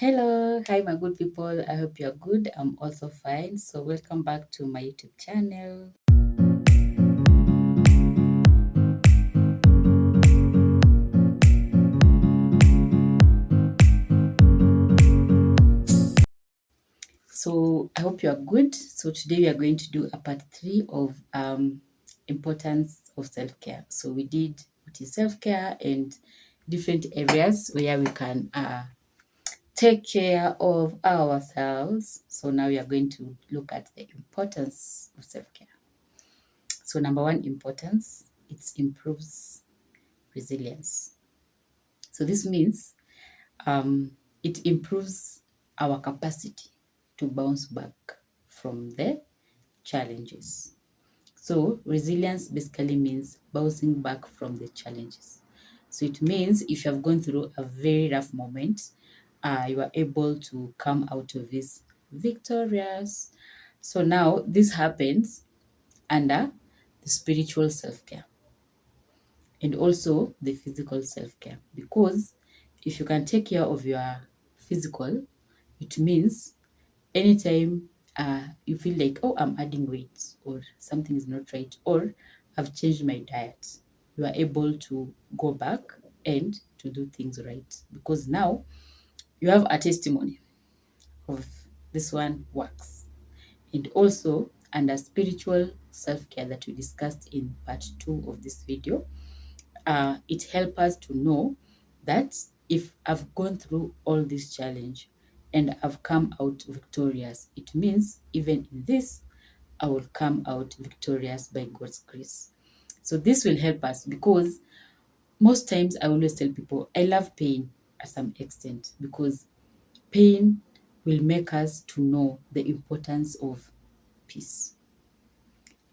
Hello, hi, my good people. I hope you're good. I'm also fine. So, welcome back to my YouTube channel. So, I hope you are good. So, today we are going to do a part 3 of importance of self care. So, we did what is self care and different areas where we can take care of ourselves. So, now we are going to look at the importance of self care. So, number one, importance, it improves resilience. So, this means it improves our capacity to bounce back from the challenges. So, resilience basically means bouncing back from the challenges. So, it means if you have gone through a very rough moment, you are able to come out of this victorious. So, now this happens under the spiritual self care and also the physical self-care, because if you can take care of your physical, it means anytime you feel like, oh, I'm adding weight or something is not right or I've changed my diet, you are able to go back and to do things right, because now you have a testimony of this one works. And also under spiritual self-care that we discussed in part 2 of this video, it helps us to know that if I've gone through all this challenge and I've come out victorious, it means even in this, I will come out victorious by God's grace. So this will help us, because most times I always tell people I love pain at some extent, because pain will make us to know the importance of peace.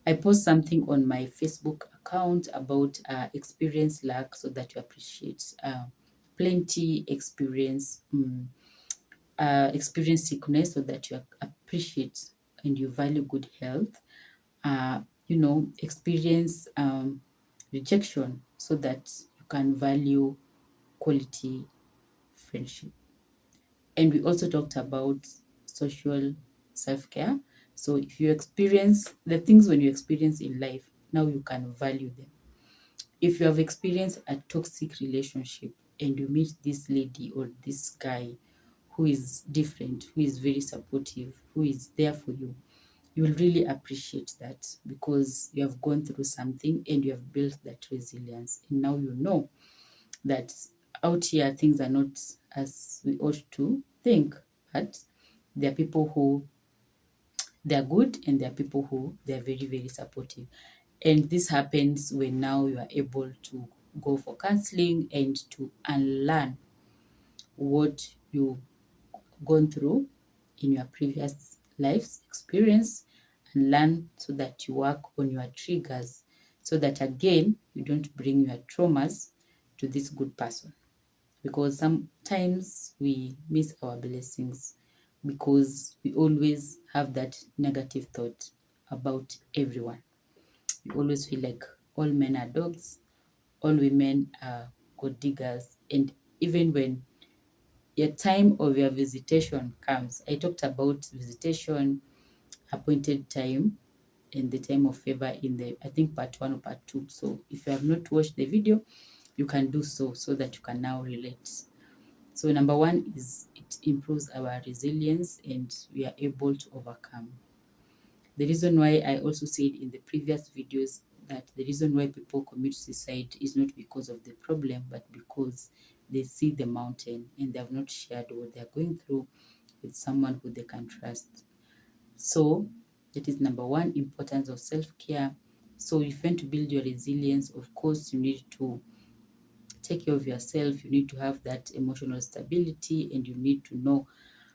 I post something on my Facebook account about experience lack, so that you appreciate plenty experience sickness, so that you appreciate and you value good health. Experience rejection, so that you can value quality friendship. And we also talked about social self-care. So if you experience the things when you experience in life, now you can value them. If you have experienced a toxic relationship and you meet this lady or this guy who is different, who is very supportive, who is there for you, you will really appreciate that, because you have gone through something and you have built that resilience. And now you know that out here things are not as we ought to think, but there are people who they're good and there are people who they're very, very supportive. And this happens when now you are able to go for counseling and to unlearn what you've gone through in your previous life's experience, and learn so that you work on your triggers, so that again you don't bring your traumas to this good person, because sometimes we miss our blessings because we always have that negative thought about everyone. We always feel like all men are dogs, all women are good diggers. And even when your time of your visitation comes, I talked about visitation, appointed time, and the time of favor in the, I think, part 1 or part 2. So if you have not watched the video, you can do so, so that you can now relate. So number one is it improves our resilience and we are able to overcome. The reason why I also said in the previous videos that the reason why people commit suicide is not because of the problem, but because they see the mountain and they have not shared what they are going through with someone who they can trust. So that is number one, importance of self-care. So if you want to build your resilience, of course, you need to take care of yourself. You need to have that emotional stability, and you need to know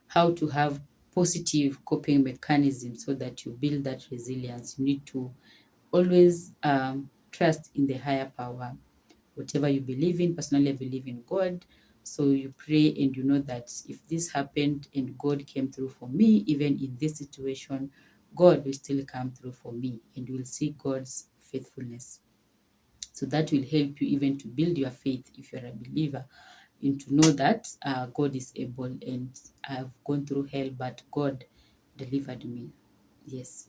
how to have positive coping mechanisms so that you build that resilience. You need to always trust in the higher power. Whatever you believe in, personally, I believe in God. So you pray and you know that if this happened and God came through for me, even in this situation, God will still come through for me, and you will see God's faithfulness. So that will help you even to build your faith if you're a believer. and to know that God is able, and I've gone through hell, but God delivered me. Yes.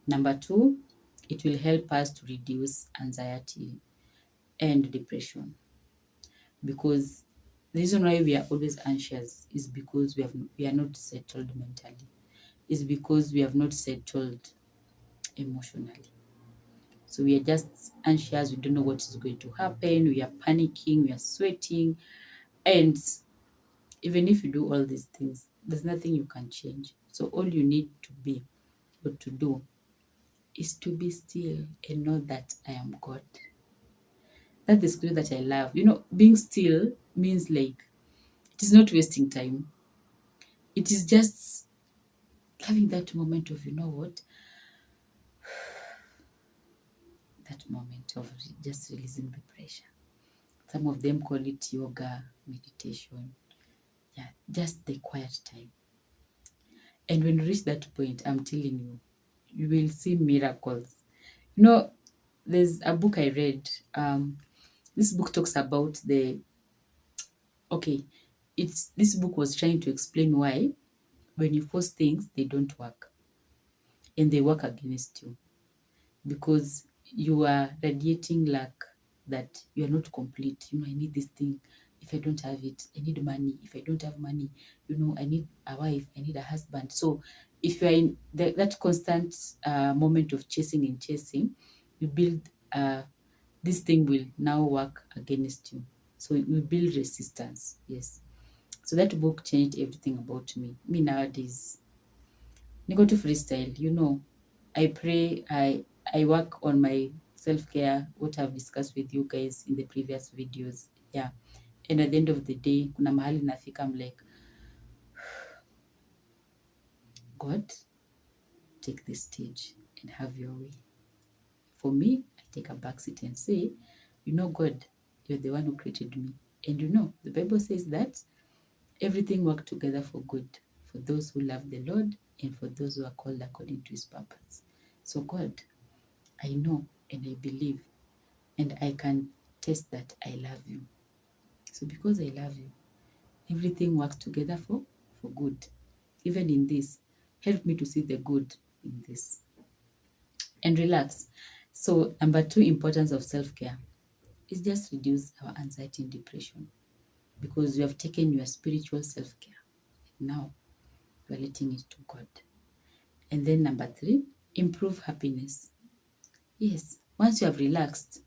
Number two, it will help us to reduce anxiety and depression, because the reason why we are always anxious is because we are not settled mentally. Is because we have not settled emotionally. So we are just anxious. We don't know what is going to happen. We are panicking. We are sweating, and even if you do all these things, there's nothing you can change. So all you need to be or to do is to be still and know that I am God. That's the scripture that I love. Being still means like it is not wasting time. It is just having that moment of, what? That moment of just releasing the pressure. Some of them call it yoga, meditation. Yeah, just the quiet time. And when you reach that point, I'm telling you, you will see miracles. There's a book I read. This book talks about okay, this book was trying to explain why when you force things, they don't work and they work against you, because you are radiating lack, that you are not complete. I need this thing. If I don't have it, I need money. If I don't have money, I need a wife, I need a husband. So if you are in that constant moment of chasing and chasing, you build this thing will now work against you. So it will build resistance. Yes. So that book changed everything about me. Me nowadays, niko to freestyle. I pray, I work on my self-care, what I've discussed with you guys in the previous videos. Yeah. And at the end of the day, kuna mahali nafika, I'm like, God, take this stage and have your way. For me, I take a back seat and say, God, you're the one who created me. And the Bible says that everything works together for good, for those who love the Lord and for those who are called according to his purpose. So God, I know and I believe and I can test that I love you. So because I love you, everything works together for good. Even in this, help me to see the good in this. And relax. So number two, importance of self-care is just reduce our anxiety and depression, because you have taken your spiritual self-care. Now you are letting it to God. And then number three, improve happiness. Yes, once you have relaxed,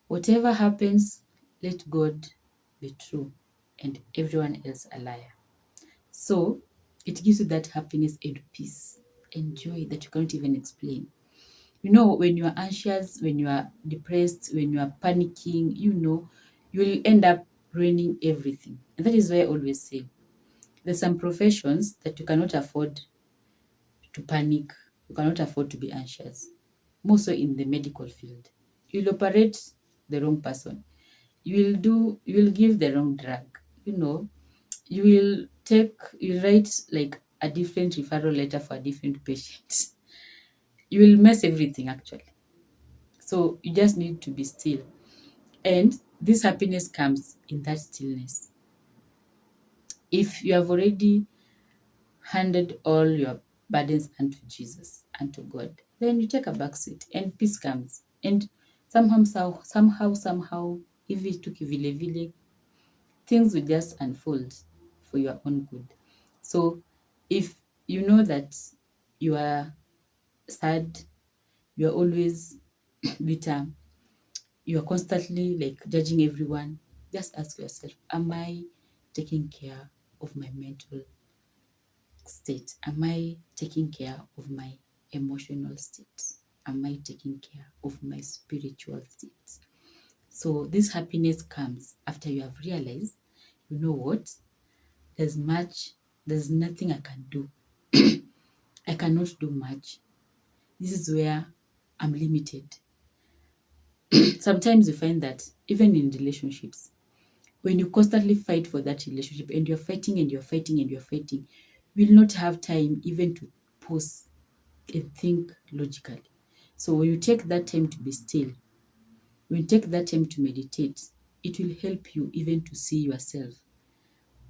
whatever happens, let God be true and everyone else a liar. So it gives you that happiness and peace and joy that you can't even explain. When you are anxious, when you are depressed, when you are panicking, you will end up ruining everything. And that is why I always say there's some professions that you cannot afford to panic, you cannot afford to be anxious. More so in the medical field. You'll operate the wrong person. You will give the wrong drug. You will write like a different referral letter for a different patient. You will mess everything actually. So you just need to be still. And this happiness comes in that stillness. If you have already handed all your burdens unto Jesus, unto God, then you take a back seat and peace comes. And somehow, if it took vile vile, things will just unfold for your own good. So if you know that you are sad, you are always bitter, you are constantly like judging everyone, just ask yourself, am I taking care of my mental state? Am I taking care of my emotional state? Am I taking care of my spiritual state? So this happiness comes after you have realized, you know what? There's nothing I can do. I cannot do much. This is where I'm limited. Sometimes you find that even in relationships, when you constantly fight for that relationship and you're fighting and you're fighting and you're fighting, you will not have time even to pause and think logically. So when you take that time to be still, when you take that time to meditate, it will help you even to see yourself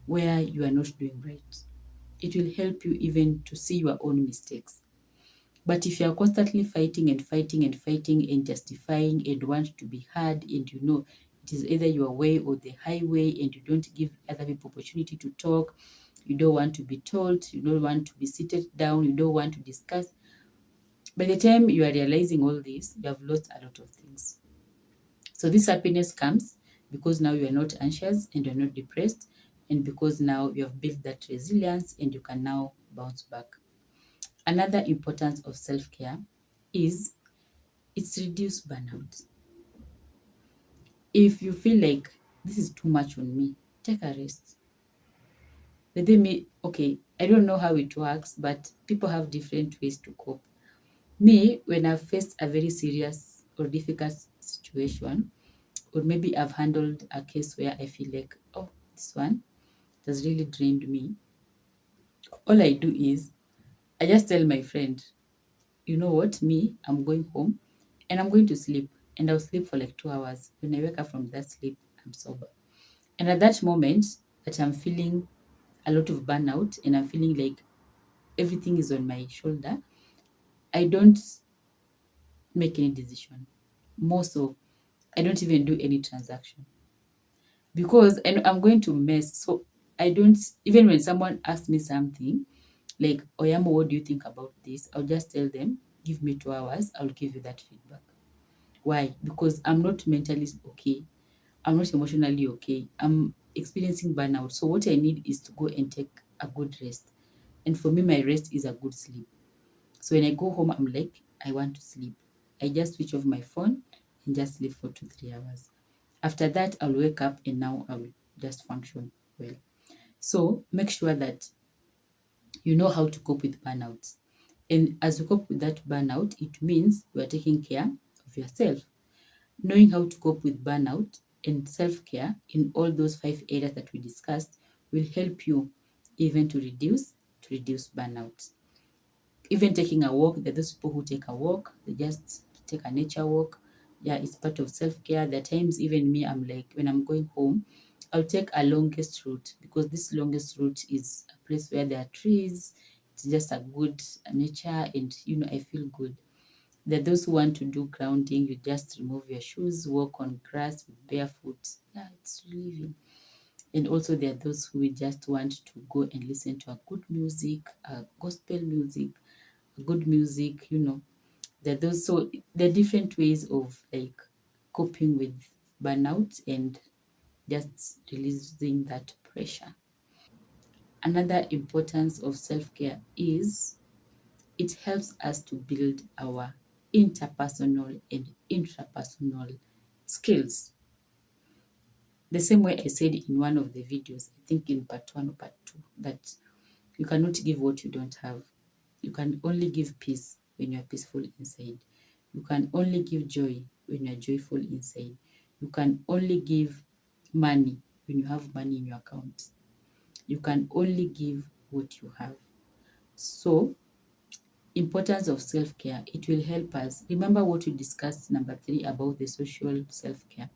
where you are not doing right. It will help you even to see your own mistakes. But if you are constantly fighting and fighting and fighting and justifying and want to be heard, and you know it is either your way or the highway, and you don't give other people opportunity to talk, you don't want to be told, you don't want to be seated down, you don't want to discuss, by the time you are realizing all this, you have lost a lot of things. So this happiness comes because now you are not anxious and you're not depressed, and because now you have built that resilience and you can now bounce back. Another importance of self-care is it's reduce burnout. If you feel like this is too much on me, take a rest. But they may, okay, I don't know how it works, but people have different ways to cope. Me, when I've faced a very serious or difficult situation, or maybe I've handled a case where I feel like, oh, this one has really drained me, all I do is I just tell my friend, you know what, me, I'm going home and I'm going to sleep. And I'll sleep for like 2 hours. When I wake up from that sleep, I'm sober. And at that moment that I'm feeling a lot of burnout and I'm feeling like everything is on my shoulder, I don't make any decision. More so, I don't even do any transaction because I know I'm going to mess. So I don't, even when someone asks me something like, Oyamo, what do you think about this? I'll just tell them, give me 2 hours, I'll give you that feedback. Why? Because I'm not mentally okay. I'm not emotionally okay. I'm experiencing burnout. So what I need is to go and take a good rest. And for me, my rest is a good sleep. So when I go home, I'm like, I want to sleep. I just switch off my phone and just sleep for 2, 3 hours. After that, I'll wake up and now I'll just function well. So make sure that you know how to cope with burnout. And as you cope with that burnout, it means you are taking care of yourself. Knowing how to cope with burnout and self care in all those 5 areas that we discussed will help you even to reduce burnout. Even taking a walk, there are those people who take a walk, they just take a nature walk. Yeah, it's part of self care. There are times, even me, I'm like, when I'm going home, I'll take a longest route because this longest route is a place where there are trees. It's just a good nature, and I feel good. There are those who want to do grounding. You just remove your shoes, walk on grass with barefoot. Yeah, it's relieving. And also there are those who will just want to go and listen to a good music, gospel music, good music. There are those, so there are different ways of like coping with burnout and just releasing that pressure. Another importance of self-care is it helps us to build our interpersonal and intrapersonal skills. The same way I said in one of the videos, I think in part one or part two, that you cannot give what you don't have. You can only give peace when you are peaceful inside. You can only give joy when you are joyful inside. You can only give money when you have money in your account. You can only give what you have. So, importance of self-care, it will help us. Remember what we discussed, number 3, about the social self-care.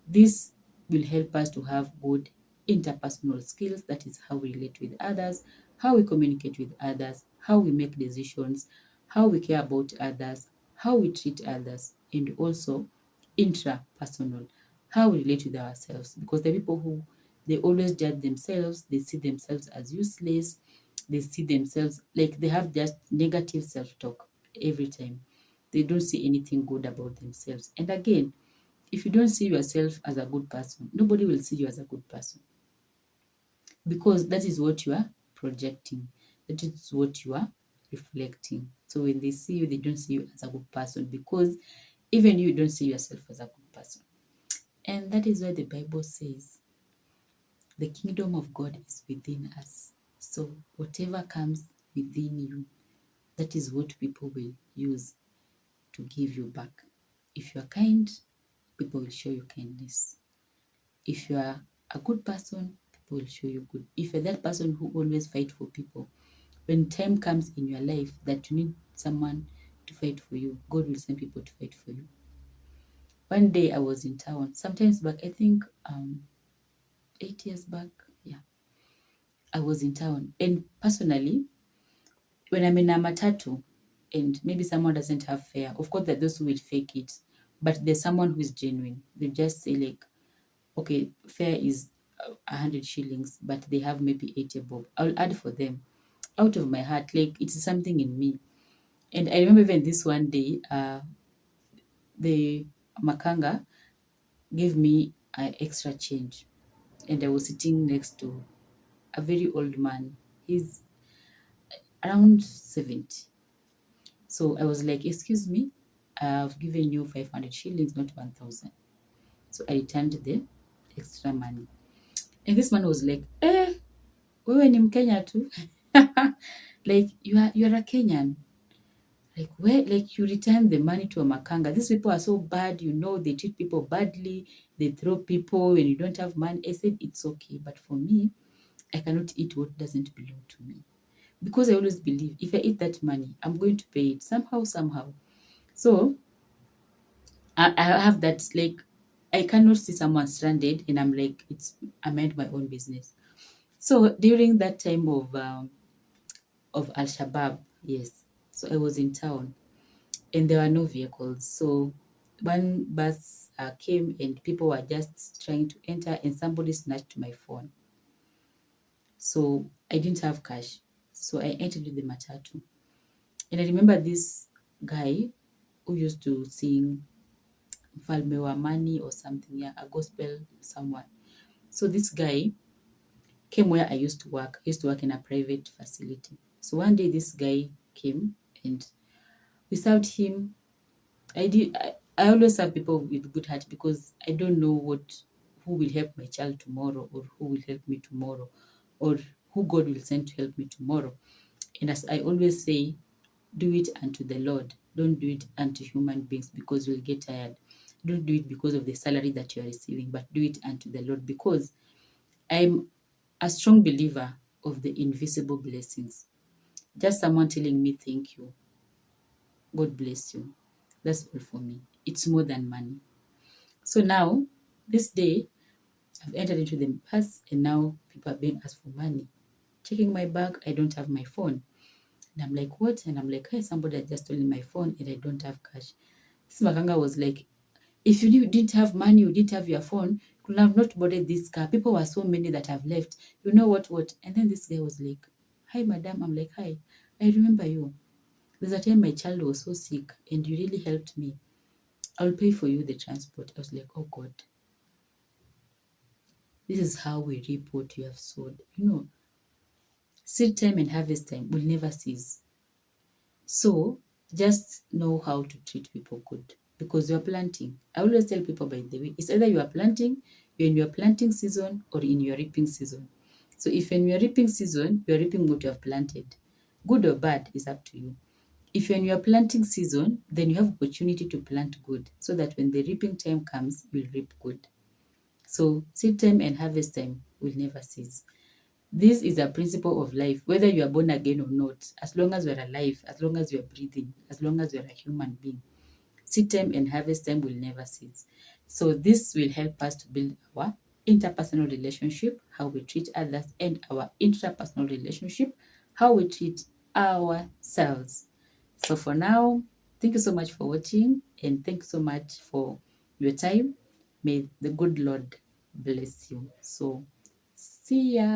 This will help us to have good interpersonal skills. That is how we relate with others, how we communicate with others, how we make decisions, how we care about others, how we treat others, and also intrapersonal, how we relate with ourselves. Because the people who they always judge themselves, they see themselves as useless, they see themselves like they have just negative self-talk every time. They don't see anything good about themselves. And again, if you don't see yourself as a good person, nobody will see you as a good person because that is what you are projecting. That is what you are reflecting. So when they see you, they don't see you as a good person because even you don't see yourself as a good person. And that is why the Bible says the kingdom of God is within us. So whatever comes within you, that is what people will use to give you back. If you are kind, people will show you kindness. If you are a good person, people will show you good. If you're that person who always fight for people, when time comes in your life that you need someone to fight for you, God will send people to fight for you. one day I was in town, sometimes back, I think 8 years back. Yeah, I was in town. And personally, when I'm in a matatu and maybe someone doesn't have fare, of course, there are those who will fake it, but there's someone who is genuine. They just say, like, okay, fare is 100 shillings, but they have maybe 80 bob. I'll add for them out of my heart. Like, it's something in me. And I remember even this one day, the Makanga gave me extra change, and I was sitting next to a very old man. He's around 70. So I was like, excuse me, I've given you 500 shillings, not 1,000. So I returned the extra money. And this man was like, wewe ni Mkenya too? Like, you are a Kenyan. Like, where, like, you return the money to a Makanga. These people are so bad, they treat people badly, they throw people when you don't have money. I said, it's okay. But for me, I cannot eat what doesn't belong to me. Because I always believe if I eat that money, I'm going to pay it somehow, somehow. So I have that, like, I cannot see someone stranded and I'm like, I mind my own business. So during that time of Al Shabaab, yes. So I was in town and there were no vehicles. So one bus came and people were just trying to enter and somebody snatched my phone. So I didn't have cash. So I entered with the matatu. And I remember this guy who used to sing Mfalme wa Amani or something, yeah, a gospel someone. So this guy came where I used to work. I used to work in a private facility. So one day this guy came and without him, I always have people with good heart because I don't know who will help my child tomorrow or who will help me tomorrow or who God will send to help me tomorrow. And as I always say, do it unto the Lord. Don't do it unto human beings because you'll get tired. Don't do it because of the salary that you are receiving, but do it unto the Lord because I'm a strong believer of the invisible blessings. Just someone telling me thank you, God bless you. That's all for me. It's more than money. So now, this day, I've entered into the bus and now people are being asked for money. Checking my bag, I don't have my phone. And I'm like, what? And I'm like, hey, somebody had just stolen my phone and I don't have cash. This Makanga was like, if you didn't have money, you didn't have your phone, you could have not boarded this car. People were so many that have left. You know what? And then this guy was like, hi, madam. I'm like, hi, I remember you. There's a time my child was so sick and you really helped me. I'll pay for you the transport. I was like, oh God, this is how we reap what you have sowed. Seed time and harvest time will never cease. So just know how to treat people good because you're planting. I always tell people, by the way, it's either you are planting, you're in your planting season, or in your reaping season. So if in your reaping season, you're reaping what you have planted, good or bad is up to you. If you're in your planting season, then you have opportunity to plant good so that when the reaping time comes, you'll reap good. So seed time and harvest time will never cease. This is a principle of life, whether you are born again or not, as long as you are alive, as long as you are breathing, as long as you are a human being. Seed time and harvest time will never cease. So this will help us to build our interpersonal relationship, how we treat others, and our intrapersonal relationship, how we treat ourselves. So for now, thank you so much for watching and thank you so much for your time. May the good Lord bless you. So see ya.